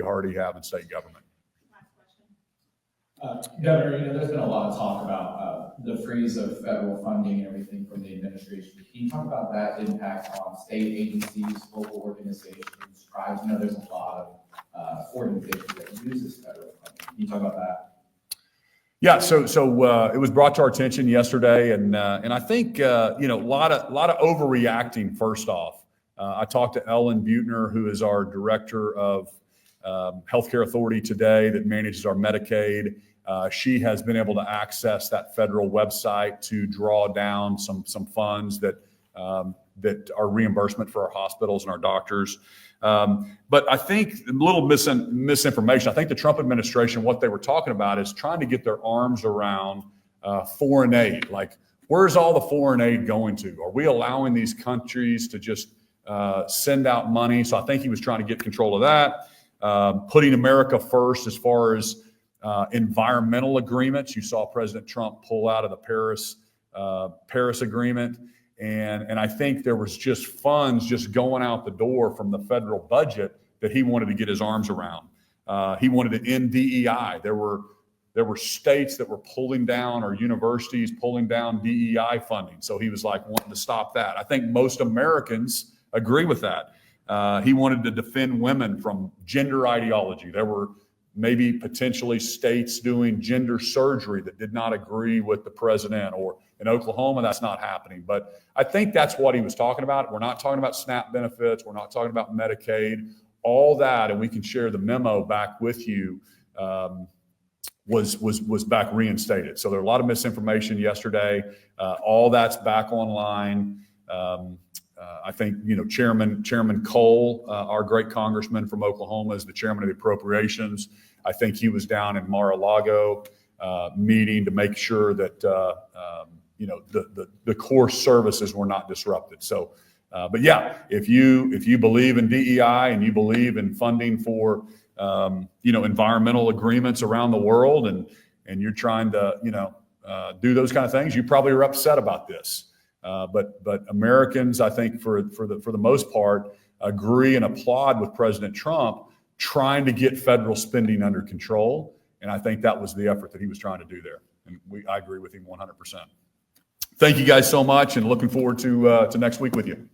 already have in state government. Governor, there's been a lot of talk about the freeze of federal funding and everything from the administration. Can you talk about that impact on state agencies, local organizations, tribes? There's a lot of organizations that use this federal funding. Can you talk about that? Yeah, so it was brought to our attention yesterday, and I think a lot of overreacting. First off, I talked to Ellen Butner, who is our director of Healthcare Authority today, that manages our Medicaid. She has been able to access that federal website to draw down some funds that are reimbursement for our hospitals and our doctors. But I think a little misinformation. I think the Trump administration, what they were talking about is trying to get their arms around foreign aid. Like, where's all the foreign aid going to? Are we allowing these countries to just send out money? So I think he was trying to get control of that, putting America first as far as environmental agreements. You saw President Trump pull out of the Paris Agreement. And I think there was just funds just going out the door from the federal budget that he wanted to get his arms around. He wanted to end DEI. There were states that were pulling down, or universities pulling down DEI funding. So he was like wanting to stop that. I think most Americans agree with that. He wanted to defend women from gender ideology. There were maybe potentially states doing gender surgery that did not agree with the president, or in Oklahoma, that's not happening. But I think that's what he was talking about. We're not talking about SNAP benefits. We're not talking about Medicaid. All that, and we can share the memo back with you, was back reinstated. So there are a lot of misinformation yesterday. All that's back online. I think, Chairman Cole, our great congressman from Oklahoma, is the chairman of the appropriations. I think he was down in Mar-a-Lago meeting to make sure that the core services were not disrupted. So, but yeah, if you believe in DEI and you believe in funding for environmental agreements around the world, and you're trying to do those kind of things, you probably are upset about this. But Americans, I think for the most part, agree and applaud with President Trump trying to get federal spending under control. And I think that was the effort that he was trying to do there. And I agree with him 100%. Thank you guys so much, and looking forward to next week with you.